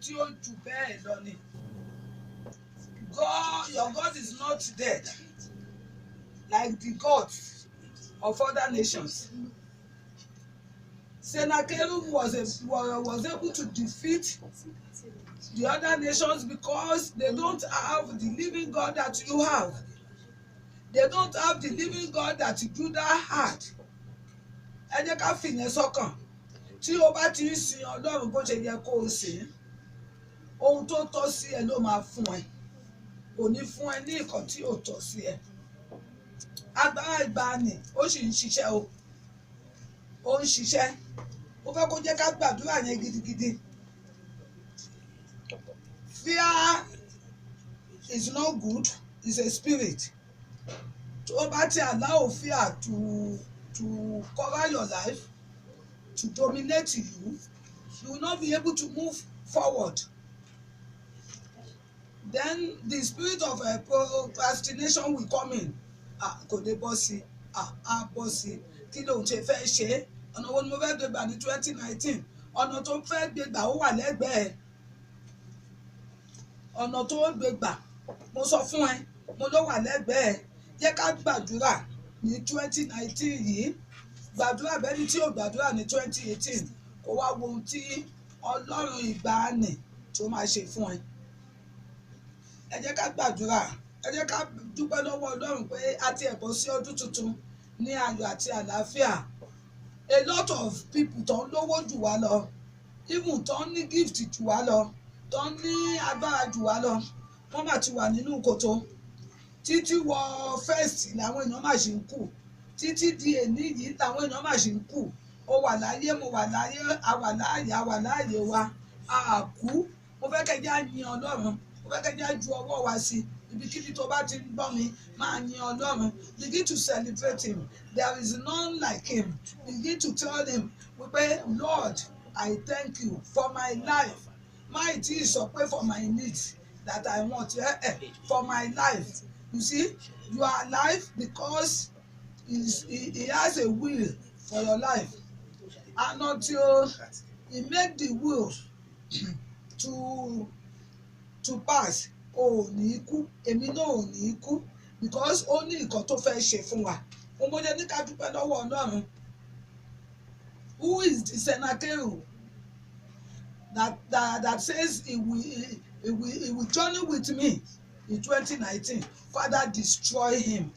tí ó jù bẹ́ẹ̀ lọ ni. Your God is not dead like the gods of other nations. Sennacherib was able to defeat the other nations because they don't have the living God that you have. They don't have the living God that Judah had. Ẹ jẹ́ ká fìyẹn sọ́kàn. Tí o bá ti ń sin Ọlọ́run bó ṣe yẹ kó o sìn, ohun tó tọ́ sí ẹ ló máa fún ẹ. Kò ní fún ẹ ní nǹkan tí ò tọ́ sí ẹ. Agbára ìgbàanì ó sì ń ṣiṣẹ́ o. Ó ń ṣiṣẹ́. Mo fẹ́ kó jẹ́ ká gbàdúrà yẹn gidigidi. Fear is not good. It's a spirit. Tó bá ti allow fear to cover your life, to dominate you, you will not be able to move forward. Then the spirit of procrastination will come in. Kò dé bọ́ sí, bọ́ sí, kí ló ń ṣe fẹ́ ṣe? Ọ̀nà wo ni mo fẹ́ gbé gbà ní 2019? Ọ̀nà tó fẹ́ gbé gbà ó wà lẹ́gbẹ̀ẹ́. Ọ̀nà tó gbé gbà, mo sọ fún ẹ, mo ló wà lẹ́gbẹ̀ẹ́. Jẹ́ ká gbàdúrà ní 2019 yìí. Gbàdúrà bẹ́ni tí ò gbàdúrà ní 2018. Kó wá wo ohun tí Ọlọ́run ìgbàanì tó máa ṣe fún ẹ. Ẹ jẹ́ ká gbàdúrà. Ẹ jẹ́ ká dúpẹ́ lọ́wọ́ Ọlọ́run pé a ti ẹ̀bọ̀ sí ọdún tuntun ní ayọ̀ àti àlàáfíà. A lot of people tó ń lówó jù wá lọ, even tó ń ní gift jù wá lọ, tó ń ní agbára jù wá lọ, wọ́n mà ti wà nínú kòtò. Títí wọ first làwọn èèyàn mà ṣì ń kú. Títí di èní yìí làwọn èèyàn mà ṣì ń kú. Ó wà láyé, mo wà láyé, a wà láàyè wa, a kú. Mo fẹ́ kẹ́ jẹ́ á yin Ọlọ́run. Mo fẹ́ kẹ́ jẹ́ á ju ọwọ́ wa sí. Ibikíbi tó bá ti ń gbọ́ mi, máa yin Ọlọ́run. Begin to celebrate him. There is none like him. Begin to tell him wípé Lord, I thank you for my life. My tí sọ pé for my needs that I want, for my life. You see, you are alive because he has a will for your life. And until he make the will to pass, ò ní kú, èmi náà ò ní kú, because ó ní nǹkan tó fẹ́ ṣe fún wa. Mo jẹ́ ní ká dúpẹ́ lọ́wọ́ Ọlọ́run. Who is the Sennacherib that says he will journey with me in 2019? Father, destroy him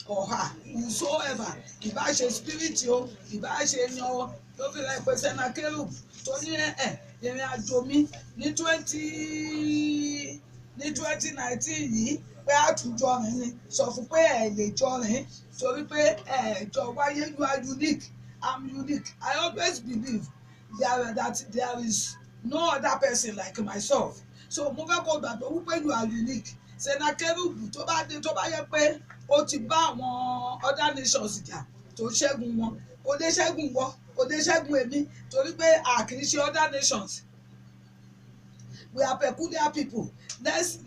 or her, whosoever. Ìbá ṣe spirit o, ìbá ṣe yan o, ló fi rẹ̀ pé Sennacherib tó ní ìrìn àjò mi ní 2019 yìí pé àtúnjọ rìn ni. Sọ fún pé ẹ lè jọ rìn torí pé jọ wáyé. You are unique. I'm unique. I always believe that there is no other person like myself. So mo fẹ́ kó gbàgbọ́ wípé you are unique. Sennacherib tó bá yẹ pé ó ti bá àwọn other nations jà tó ṣẹ́gun wọn, kò lè ṣẹ́gun wọn, kò lè ṣẹ́gun èmi torí pé a kì í ṣe other nations. We are peculiar people. Let's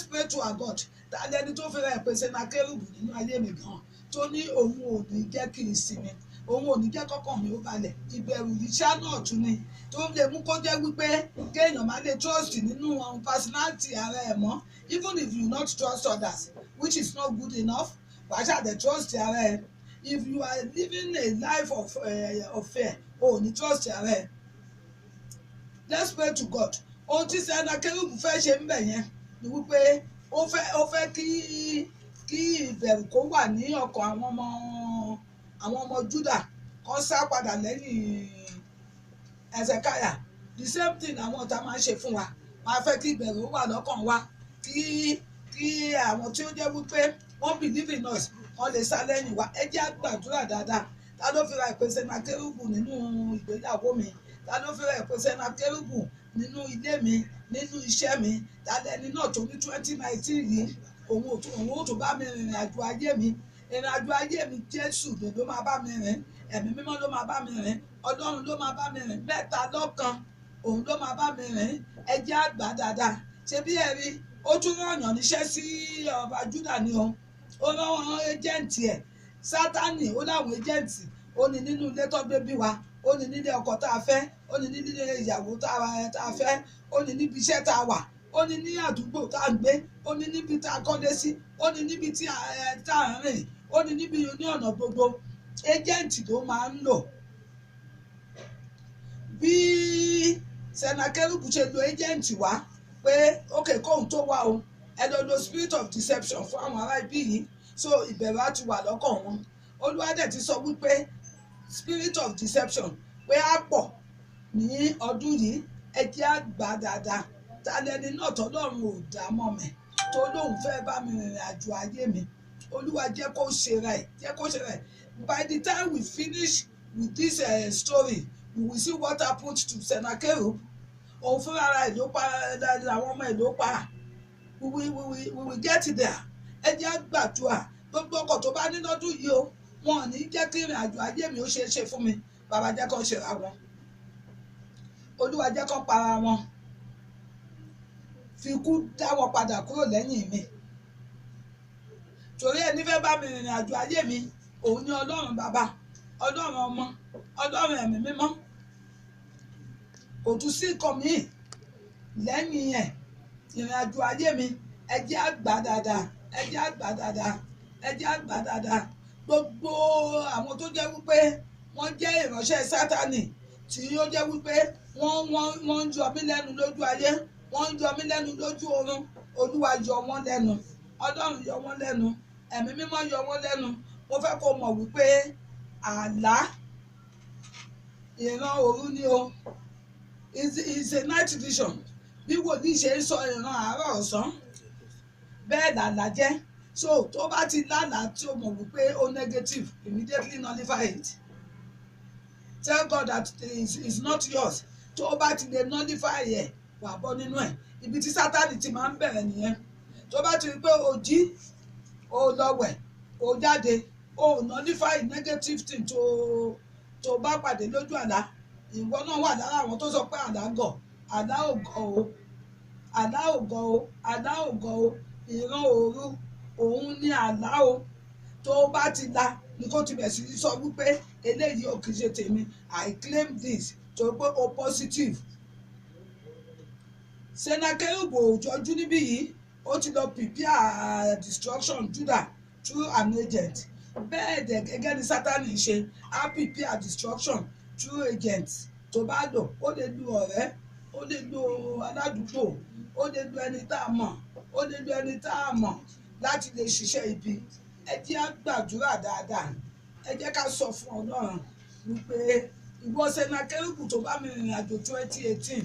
pray to our God. Tàlẹ́ni tó fẹ́rẹ̀ pé Sennacherib nínú ayé mi gan tó ní òun ò ní jẹ́ kí n sinmi, òun ò ní jẹ́ kọ́kàn mi ó balẹ̀. Ìbẹ̀rù ìṣá náà tún ni tó lè mú kó jẹ́ wípé kéèyàn má lè trust nínú personality ara ẹ̀ mọ́. Even if you not trust others, which is not good enough, wàá ṣàdẹ̀ trust ara ẹ̀. If you are living a life of fear, ò ní trust ara ẹ̀. Let's pray to God. Ohun tí Sennacherib fẹ́ ṣe ń bẹ̀ yẹn ni wípé ó fẹ́ kí ìbẹ̀rù kó wà ní ọkàn àwọn ọmọ Judah kan sá padà lẹ́yìn Hezekiah. The same thing àwọn ọ̀tá máa ń ṣe fún wa. Máa fẹ́ kí ìbẹ̀rù wà lọ́kàn wa, kí àwọn tí ó jẹ́ wípé wọ́n believe in us wọ́n lè sá lẹ́yìn wa. Ẹ jẹ́ á gbàdúrà dáadáa. Ta ló fi ra ìpè Sennacherib nínú ìgbéyàwó mi? Ta ló fi ra ìpè Sennacherib nínú ilé mi, nínú iṣẹ́ mi? Ta lẹni náà tó ní 2019 yìí òun ò tó bá mi rìnrìn àjò ayé mi? Ìrìn àjò ayé mi Jésù ló máa bá mi rìn, ẹ̀mí mímọ́ ló máa bá mi rìn, Ọlọ́run ló máa bá mi rìn, mẹ́ta lọ́kan òun ló máa bá mi rìn. Ẹ jẹ́ á gbà dáadáa. Ṣé bí ẹ rí, ó tún rán yàn níṣẹ́ sí ọba Júdà ni o. Ó rán wọn agent ẹ̀. Sátánì ó láwọn agent ó ní nínú ilé tó gbé bí wa. ó ní nílé ọkọ tá a fẹ́, ó ní nílé ìyàwó tá a fẹ́, ó ní níbi iṣẹ́ tá a wà, ó ní ní àdúgbò tá a gbé, ó ní níbi tá a kọ́lé sí, ó ní níbi tí tá a rìn, ó ní níbi ní ọ̀nà gbogbo. Agent ló máa ń lò. Bí Sennacherib ṣe lo agent wá pé okay kóhun tó wá o, ẹ lọ lo spirit of deception fún àwọn ará ibí yìí, so ìbẹ̀rù á ti wà lọ́kàn wọn. Olúwa dẹ̀ ti sọ wípé spirit of deception pé á pọ̀ ní ọdún yìí, ẹ jẹ́ á gbà dáadáa. Ta lẹni náà tọ́lọ́run ò dá mọ́ mi tó lóun fẹ́ bá mi rìnrìn àjò ayé mi? Olúwa jẹ́ kó ṣe rẹ̀, jẹ́ kó ṣe rẹ̀. By the time we finish with this story, we will see what happened to Sennacherib. Òun fúnra rẹ̀ ló pa àwọn ọmọ ẹ̀ ló pa. We will get there. Ẹ jẹ́ á gbàdúrà. Gbogbo ọkọ̀ tó bá ní lọ́dún yìí o, wọn ò ní jẹ́ kí ìrìn àjò ayé mi ó ṣeé ṣe fún mi. Bàbá jẹ́ kó ṣe ra wọn. Olúwa jẹ́ kó para wọn. Fi ikú dá wọn padà kúrò lẹ́yìn mi. Torí ẹni fẹ́ bá mi rìnrìn àjò ayé mi, òun ni Ọlọ́run bàbá, Ọlọ́run ọmọ, Ọlọ́run ẹ̀mí mímọ́. Kò tún sí nǹkan míì lẹ́yìn ẹ̀. Ìrìn àjò ayé mi, ẹ jẹ́ á gbà dáadáa, ẹ jẹ́ á gbà dáadáa, ẹ jẹ́ á gbà dáadáa. Gbogbo àwọn tó jẹ́ wípé wọ́n jẹ́ ìránṣẹ́ Sátánì tí ó jẹ́ wípé wọ́n ń yọ mí lẹ́nu lójú ayé, wọ́n ń yọ mí lẹ́nu lójú oorun. Olúwa yọ wọ́n lẹ́nu, Ọlọ́run yọ wọ́n lẹ́nu, ẹ̀mí mímọ́ yọ wọ́n lẹ́nu. Mo fẹ́ kó mọ̀ wípé àlá ìran òru ni o, is a night vision. Bí wòlíì ṣe ń sọ ìran àárọ̀ ọ̀sán, bẹ́ẹ̀ làlá jẹ́. So tó bá ti lálàá tí o mọ̀ wípé ó negative, immediately nullify it. Tell God that it's not yours. Tó bá ti lè nullify ẹ̀, wà bọ́ nínú ẹ̀. Ibi tí Sátánì ti máa ń bẹ̀rẹ̀ nìyẹn. Tó bá ti rí pé o jí, o lọ wẹ̀, o jáde, o nullify negative thing tó bá pàdé lójú àlá. Ìwọ náà wà lára àwọn tó sọ pé àlá gọ̀, àlá ò gọ̀ o, àlá ò gọ̀ o, àlá ò gọ̀ o. Ìran òru òun ni àlá o. Tó bá ti la ni kó ti bẹ̀ sí sọ wípé eléyìí ò kì í ṣe tèmi, I claim this, tó pé o positive. Sennacherib ò jọjú níbí yìí, ó ti lọ prepare destruction Judah through an agent. Bẹ́ẹ̀ dẹ̀ gẹ́gẹ́ ni Sátánì ṣe, á prepare destruction through agents. Tó bá lò, ó lè lu ọ̀rẹ́, ó lè lu aládùúgbò, ó lè lu ẹni tá a mọ̀, ó lè lu ẹni tá a mọ̀ láti lè ṣiṣẹ́ ibi. Ẹ jẹ́ á gbàdúrà dáadáa. Ẹ jẹ́ ká sọ fún Ọlọ́run wípé ìwọ Sennacherib tó bá mi rìnrìn àjò 2018.